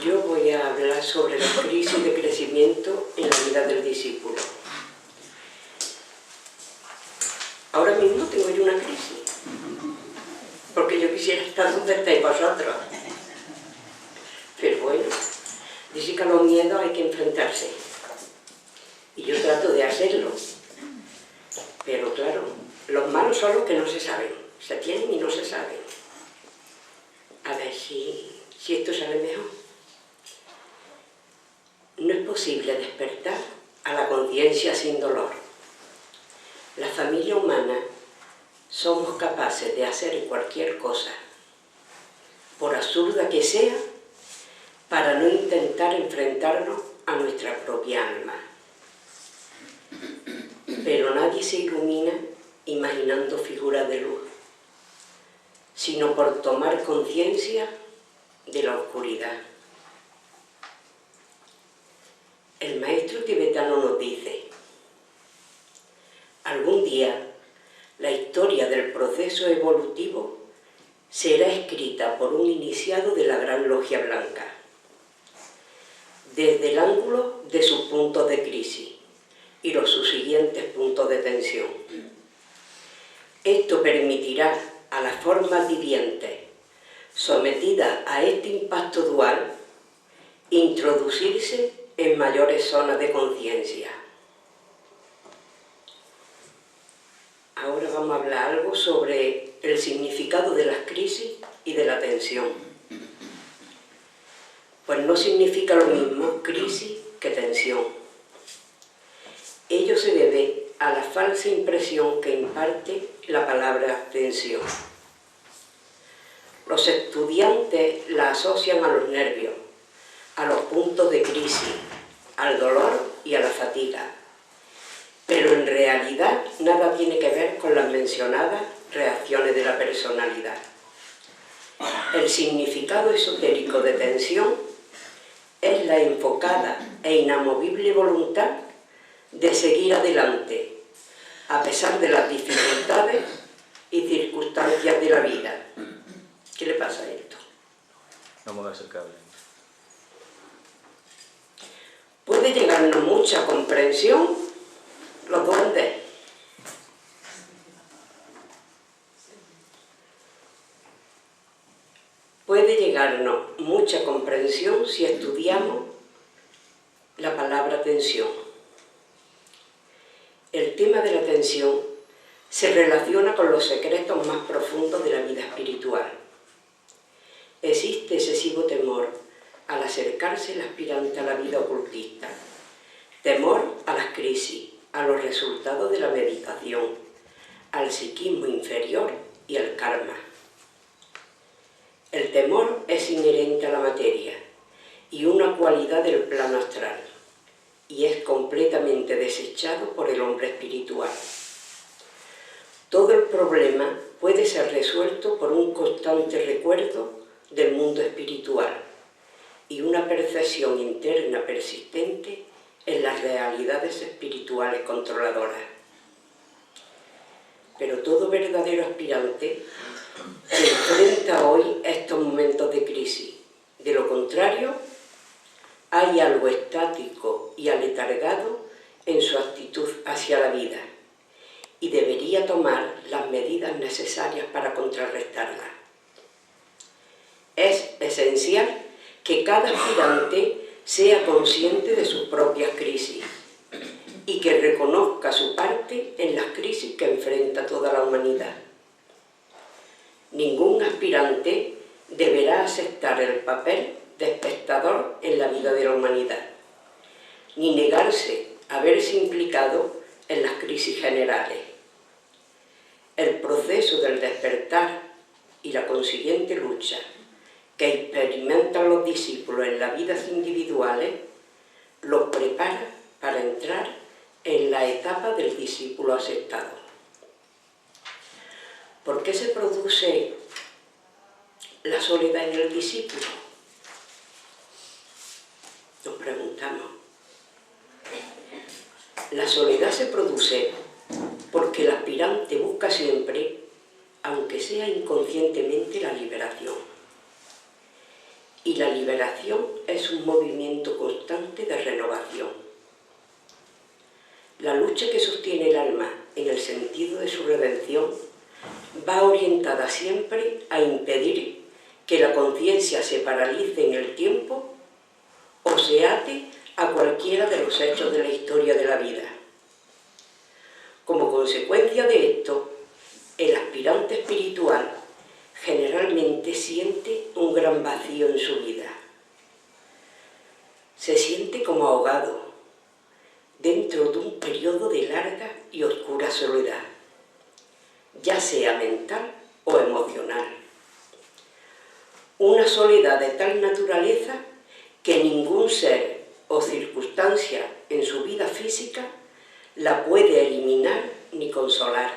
Yo voy a hablar sobre la crisis de crecimiento en la vida del discípulo. Ahora mismo tengo yo una crisis, porque yo quisiera estar donde estáis vosotros. Pero bueno, dice que a los miedos hay que enfrentarse. Y yo trato de hacerlo. Pero claro, los malos son los que no se saben. Se tienen y no se saben. A ver si esto sale mejor. No es posible despertar a la conciencia sin dolor. La familia humana somos capaces de hacer cualquier cosa, por absurda que sea, para no intentar enfrentarnos a nuestra propia alma. Pero nadie se ilumina imaginando figuras de luz, sino por tomar conciencia de la oscuridad. El maestro tibetano nos dice: algún día la historia del proceso evolutivo será escrita por un iniciado de la Gran Logia Blanca, desde el ángulo de sus puntos de crisis y los subsiguientes puntos de tensión. Esto permitirá a las formas vivientes sometidas a este impacto dual introducirse en mayores zonas de conciencia. Ahora vamos a hablar algo sobre el significado de las crisis y de la tensión. Pues no significa lo mismo crisis que tensión. Ello se debe a la falsa impresión que imparte la palabra tensión. Los estudiantes la asocian a los nervios, a los puntos de crisis, al dolor y a la fatiga. Pero en realidad nada tiene que ver con las mencionadas reacciones de la personalidad. El significado esotérico de tensión es la enfocada e inamovible voluntad de seguir adelante, a pesar de las dificultades y circunstancias de la vida. ¿Qué le pasa a esto? No muevas el cable. Puede llegarnos mucha comprensión los duendes. Puede llegarnos mucha comprensión si estudiamos la palabra tensión. El tema de la tensión se relaciona con los secretos más profundos de la vida espiritual. Existe excesivo temor al acercarse el aspirante a la vida ocultista, temor a las crisis, a los resultados de la meditación, al psiquismo inferior y al karma. El temor es inherente a la materia y una cualidad del plano astral, y es completamente desechado por el hombre espiritual. Todo el problema puede ser resuelto por un constante recuerdo del mundo espiritual y una percepción interna persistente en las realidades espirituales controladoras. Pero todo verdadero aspirante se enfrenta hoy a estos momentos de crisis. De lo contrario, hay algo estático y aletargado en su actitud hacia la vida y debería tomar las medidas necesarias para contrarrestarla. Es esencial que cada aspirante sea consciente de sus propias crisis y que reconozca su parte en las crisis que enfrenta toda la humanidad. Ningún aspirante deberá aceptar el papel de espectador en la vida de la humanidad, ni negarse a verse implicado en las crisis generales. El proceso del despertar y la consiguiente lucha que experimentan los discípulos en las vidas individuales los prepara para entrar en la etapa del discípulo aceptado. ¿Por qué se produce la soledad en el discípulo? Nos preguntamos. La soledad se produce porque el aspirante busca siempre, aunque sea inconscientemente, la liberación. Y la liberación es un movimiento constante de renovación. La lucha que sostiene el alma en el sentido de su redención va orientada siempre a impedir que la conciencia se paralice en el tiempo o se ate a cualquiera de los hechos de la historia de la vida. Como consecuencia de esto, el aspirante espiritual generalmente siente un gran vacío en su vida. Se siente como ahogado dentro de un periodo de larga y oscura soledad, ya sea mental o emocional. Una soledad de tal naturaleza que ningún ser o circunstancia en su vida física la puede eliminar ni consolar.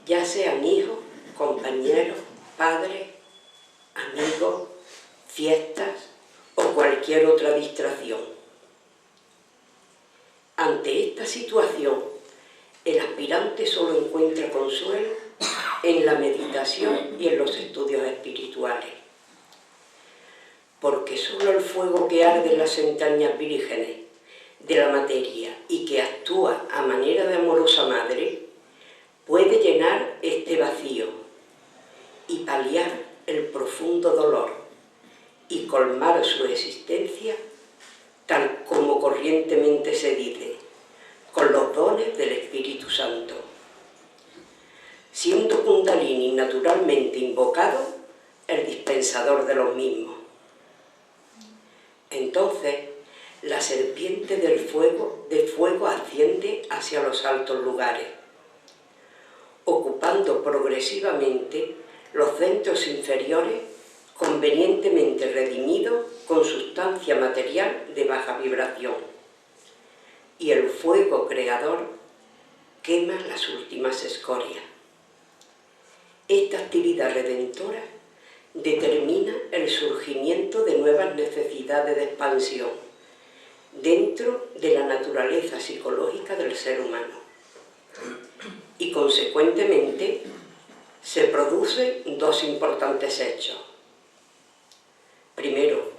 Ya sean hijos, compañeros, padres, amigos, fiestas o cualquier otra distracción. Ante esta situación, el aspirante solo encuentra consuelo en la meditación y en los estudios espirituales, porque solo el fuego que arde en las entrañas vírgenes de la materia y que actúa a manera de amorosa madre puede llenar este vacío y paliar el profundo dolor y colmar su existencia, tal como corrientemente se dice, con los dones del Espíritu Santo. Siendo Kundalini naturalmente invocado, el dispensador de los mismos. Entonces, la serpiente de fuego asciende hacia los altos lugares, ocupando progresivamente los centros inferiores convenientemente redimidos con sustancia material de baja vibración, y el fuego creador quema las últimas escorias. Esta actividad redentora determina el surgimiento de nuevas necesidades de expansión dentro de la naturaleza psicológica del ser humano y, consecuentemente, se producen dos importantes hechos. Primero,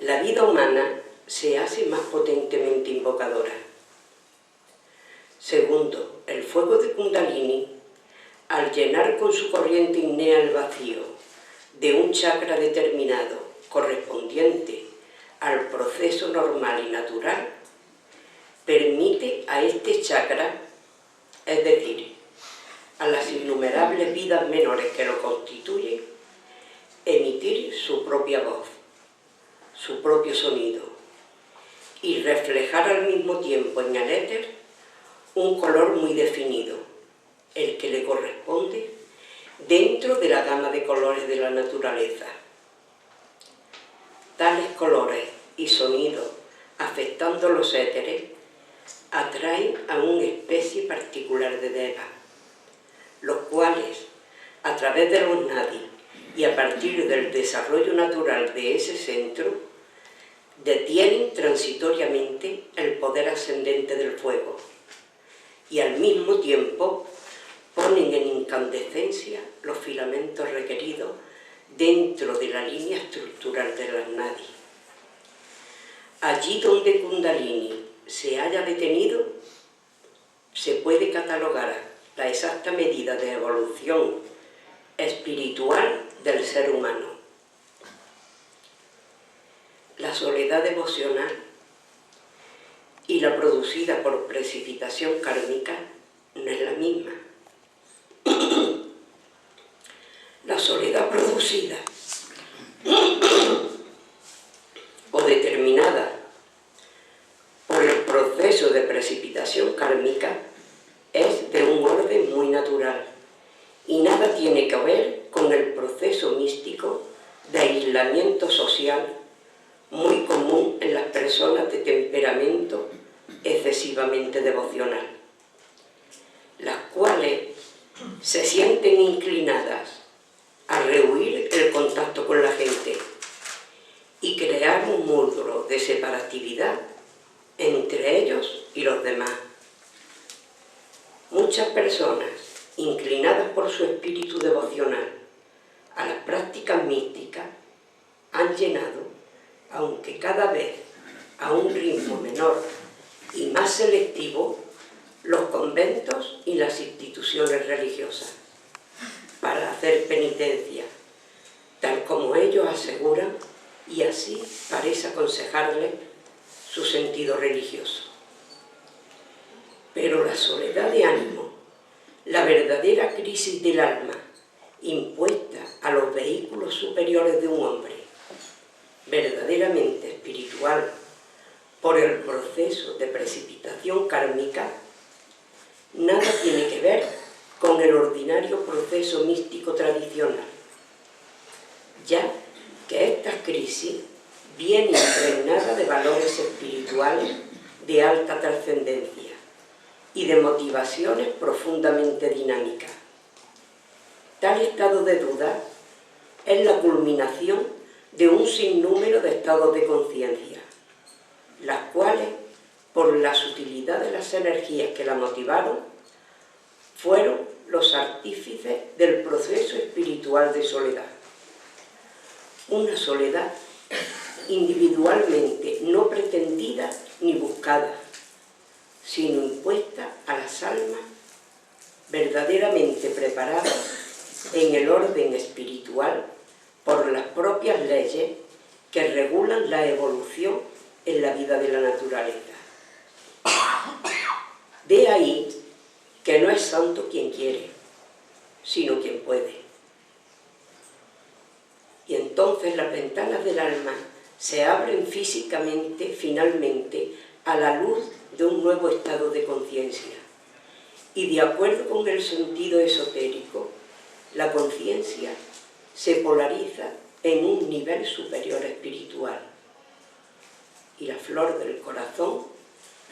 la vida humana se hace más potentemente invocadora. Segundo, el fuego de Kundalini, al llenar con su corriente ígnea el vacío de un chakra determinado correspondiente al proceso normal y natural, permite a este chakra, es decir, a las innumerables vidas menores que lo constituyen, emitir su propia voz, su propio sonido, y reflejar al mismo tiempo en el éter un color muy definido, el que le corresponde dentro de la gama de colores de la naturaleza. tales colores y sonidos afectando los éteres atraen a una especie particular de devas, los cuales, a través de los nadis y a partir del desarrollo natural de ese centro, detienen transitoriamente el poder ascendente del fuego y al mismo tiempo ponen en incandescencia los filamentos requeridos dentro de la línea estructural de las nadis. Allí donde Kundalini se haya detenido, se puede catalogar la exacta medida de evolución espiritual del ser humano. La soledad devocional y la producida por precipitación kármica no es la misma. La soledad producida o determinada por el proceso de precipitación kármica es de un orden muy natural y nada tiene que ver con el proceso místico de aislamiento social muy común en las personas de temperamento excesivamente devocional, las cuales se sienten inclinadas a rehuir el contacto con la gente y crear un muro de separatividad entre ellos y los demás. Muchas personas, inclinadas por su espíritu devocional a las prácticas místicas, han llenado, aunque cada vez a un ritmo menor y más selectivo, los conventos y las instituciones religiosas para hacer penitencia, tal como ellos aseguran, y así parece aconsejarles su sentido religioso. Pero la soledad de ánimo, la verdadera crisis del alma, impuesta a los vehículos superiores de un hombre, verdaderamente espiritual, por el proceso de precipitación kármica, nada tiene que ver con el ordinario proceso místico tradicional, ya que esta crisis viene impregnada de valores espirituales de alta trascendencia y de motivaciones profundamente dinámicas. Tal estado de duda es la culminación de un sinnúmero de estados de conciencia, las cuales, por la sutilidad de las energías que la motivaron, fueron los artífices del proceso espiritual de soledad. Una soledad individualmente no pretendida ni buscada, sino impuesta a las almas verdaderamente preparadas en el orden espiritual por las propias leyes que regulan la evolución en la vida de la naturaleza. De ahí que no es santo quien quiere, sino quien puede. Y entonces las ventanas del alma se abren físicamente, finalmente, a la luz de un nuevo estado de conciencia. Y de acuerdo con el sentido esotérico, la conciencia se polariza en un nivel superior espiritual. Y la flor del corazón,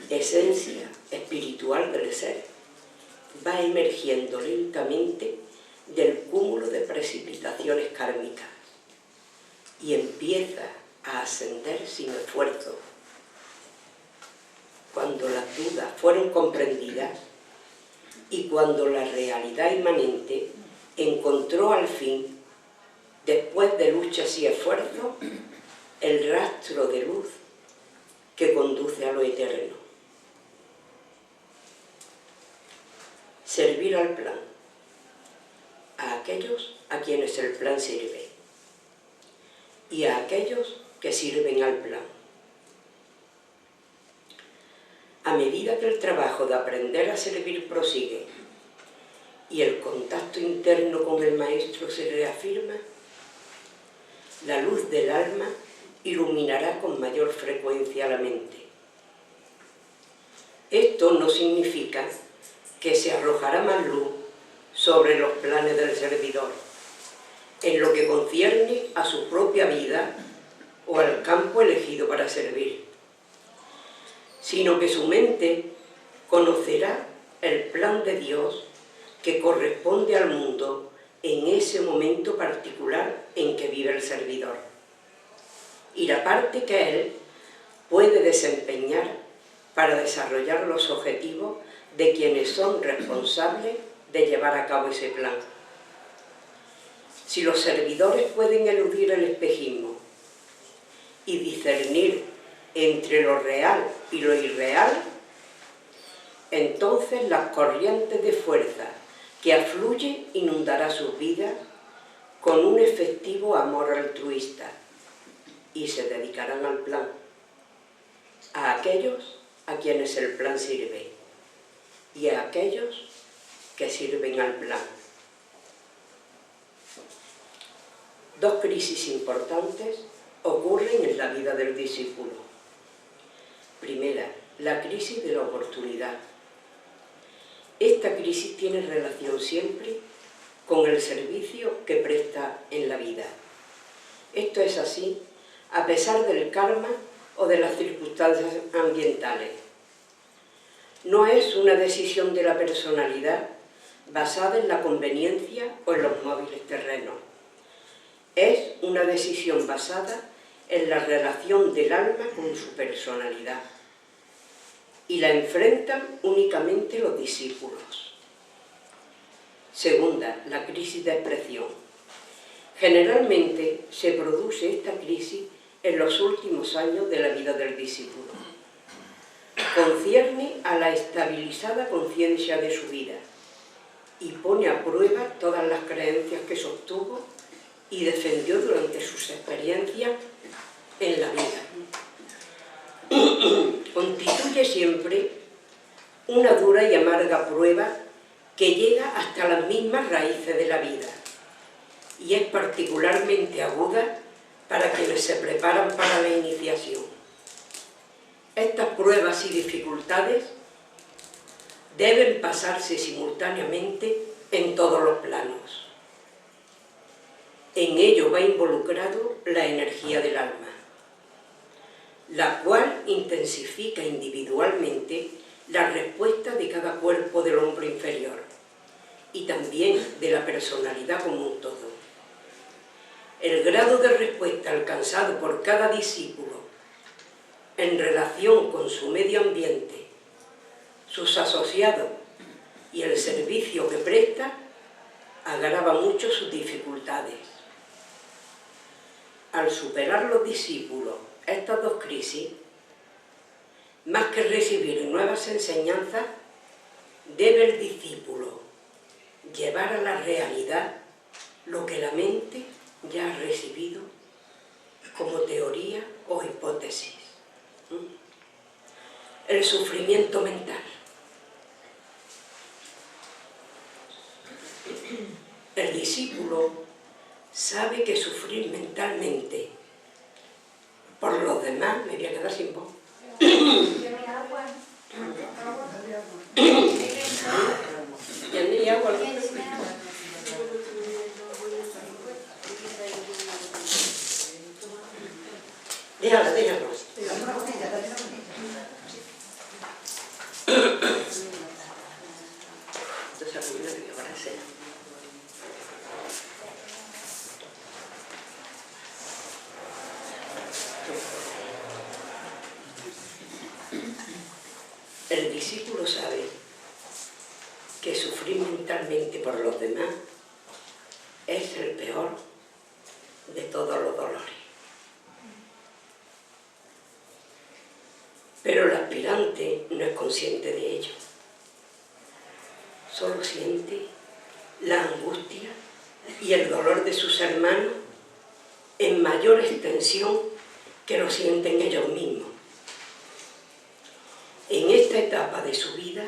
esencia espiritual del ser, va emergiendo lentamente del cúmulo de precipitaciones kármicas y empieza a ascender sin esfuerzo. Cuando las dudas fueron comprendidas y cuando la realidad inmanente encontró al fin, después de luchas y esfuerzos, el rastro de luz que conduce a lo eterno. Servir al plan, a aquellos a quienes el plan sirve y a aquellos que sirven al plan. A medida que el trabajo de aprender a servir prosigue y el contacto interno con el Maestro se reafirma, la luz del alma iluminará con mayor frecuencia la mente. Esto no significa que se arrojará más luz sobre los planes del servidor, en lo que concierne a su propia vida o al campo elegido para servir, sino que su mente conocerá el plan de Dios que corresponde al mundo en ese momento particular en que vive el servidor, y la parte que él puede desempeñar para desarrollar los objetivos de quienes son responsables de llevar a cabo ese plan. Si los servidores pueden eludir el espejismo y discernir entre lo real y lo irreal, entonces las corrientes de fuerza que afluyen inundará sus vidas con un efectivo amor altruista y se dedicarán al plan, a aquellos a quienes el plan sirve y a aquellos que sirven al plan. Dos crisis importantes ocurren en la vida del discípulo. Primera, la crisis de la oportunidad. Esta crisis tiene relación siempre con el servicio que presta en la vida. Esto es así a pesar del karma o de las circunstancias ambientales. No es una decisión de la personalidad basada en la conveniencia o en los móviles terrenos. Es una decisión basada en la relación del alma con su personalidad, y la enfrentan únicamente los discípulos. Segunda, la crisis de expresión. Generalmente se produce esta crisis en los últimos años de la vida del discípulo. Concierne a la estabilizada conciencia de su vida y pone a prueba todas las creencias que sostuvo y defendió durante sus experiencias en la vida. Constituye siempre una dura y amarga prueba que llega hasta las mismas raíces de la vida y es particularmente aguda para quienes se preparan para la iniciación. Estas pruebas y dificultades deben pasarse simultáneamente en todos los planos. En ello va involucrado la energía del alma, la cual intensifica individualmente la respuesta de cada cuerpo del hombre inferior y también de la personalidad como un todo. El grado de respuesta alcanzado por cada discípulo en relación con su medio ambiente, sus asociados y el servicio que presta agrava mucho sus dificultades. Al superar los discípulos estas dos crisis, más que recibir nuevas enseñanzas, debe el discípulo llevar a la realidad lo que la mente ya ha recibido como teoría o hipótesis. El sufrimiento mental. El discípulo sabe que sufrir mentalmente por los demás, me voy a quedar sin voz. ¿Tiene agua? Déjalo. El discípulo sabe que sufrir mentalmente por los demás es el peor de todos los dolores. Pero el aspirante no es consciente de ello. Solo siente la angustia y el dolor de sus hermanos en mayor extensión que lo sienten ellos mismos. En esta etapa de su vida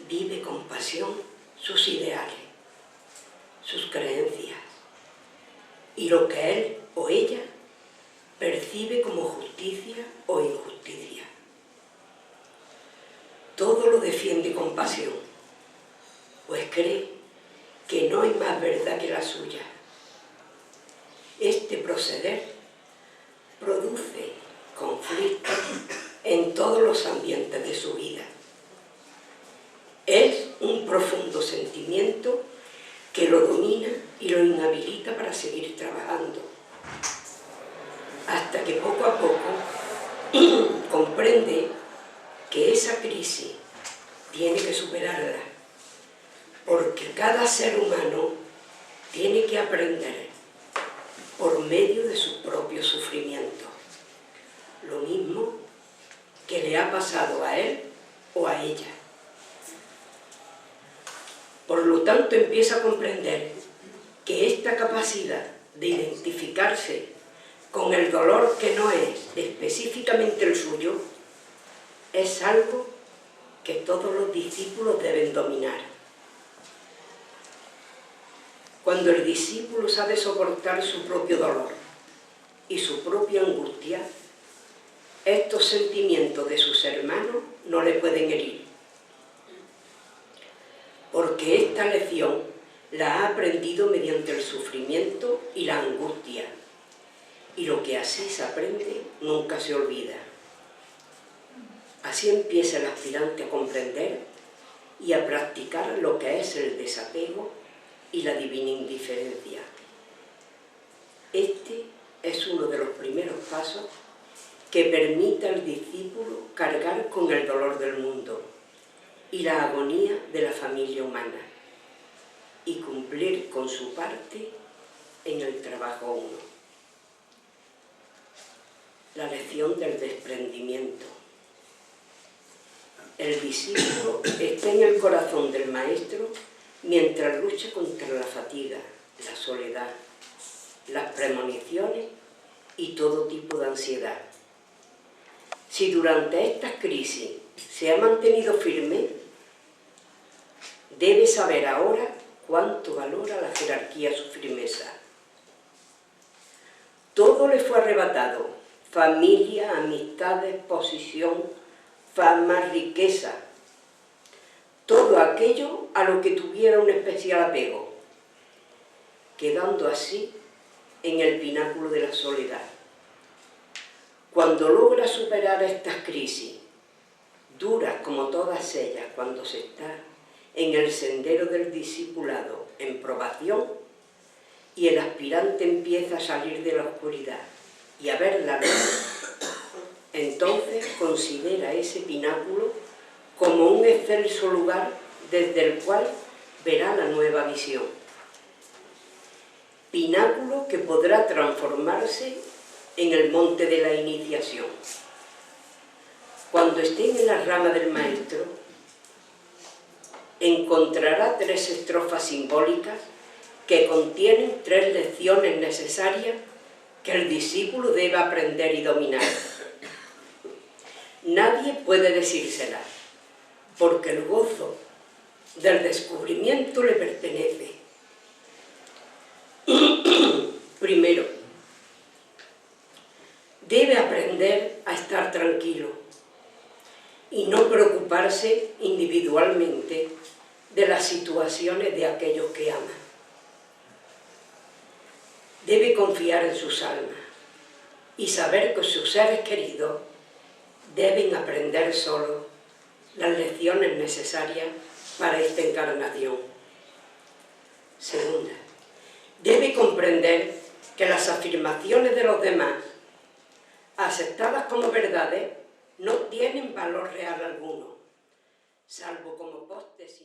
vive con pasión sus ideales, sus creencias y lo que él o ella percibe como justicia o injusticia. Todo lo defiende con pasión, pues cree que no hay más verdad que la suya. Este proceder produce conflictos en todos los ambientes de su vida. Es un profundo sentimiento que lo domina y lo inhabilita para seguir trabajando, hasta que poco a poco comprende que esa crisis tiene que superarla, porque cada ser humano tiene que aprender por medio de su propio sufrimiento, lo mismo que le ha pasado a él o a ella. Por lo tanto, empieza a comprender que esta capacidad de identificarse con el dolor que no es específicamente el suyo es algo que todos los discípulos deben dominar. Cuando el discípulo sabe soportar su propio dolor y su propia angustia, estos sentimientos de sus hermanos no le pueden herir, porque esta lección la ha aprendido mediante el sufrimiento y la angustia, y lo que así se aprende nunca se olvida. Así empieza el aspirante a comprender y a practicar lo que es el desapego y la divina indiferencia. Este es uno de los primeros pasos que permite al discípulo cargar con el dolor del mundo y la agonía de la familia humana y cumplir con su parte en el trabajo uno. La lección del desprendimiento. El discípulo está en el corazón del maestro mientras lucha contra la fatiga, la soledad, las premoniciones y todo tipo de ansiedad. Si durante estas crisis se ha mantenido firme, debe saber ahora cuánto valora la jerarquía su firmeza. Todo le fue arrebatado: familia, amistades, posición, fama, riqueza, todo aquello a lo que tuviera un especial apego, quedando así en el pináculo de la soledad. Cuando logra superar estas crisis, duras como todas ellas cuando se está en el sendero del discipulado en probación, y el aspirante empieza a salir de la oscuridad y a ver la luz, entonces considera ese pináculo como un excelso lugar desde el cual verá la nueva visión. Pináculo que podrá transformarse en el monte de la iniciación. Cuando esté en la rama del maestro, encontrará 3 estrofas simbólicas que contienen 3 lecciones necesarias que el discípulo debe aprender y dominar. Nadie puede decírselas, porque el gozo del descubrimiento le pertenece. Primero, debe aprender a estar tranquilo y no preocuparse individualmente de las situaciones de aquellos que ama. Debe confiar en sus almas y saber que sus seres queridos deben aprender solos las lecciones necesarias para esta encarnación. Segunda, debe comprender que las afirmaciones de los demás, aceptadas como verdades, no tienen valor real alguno, salvo como postes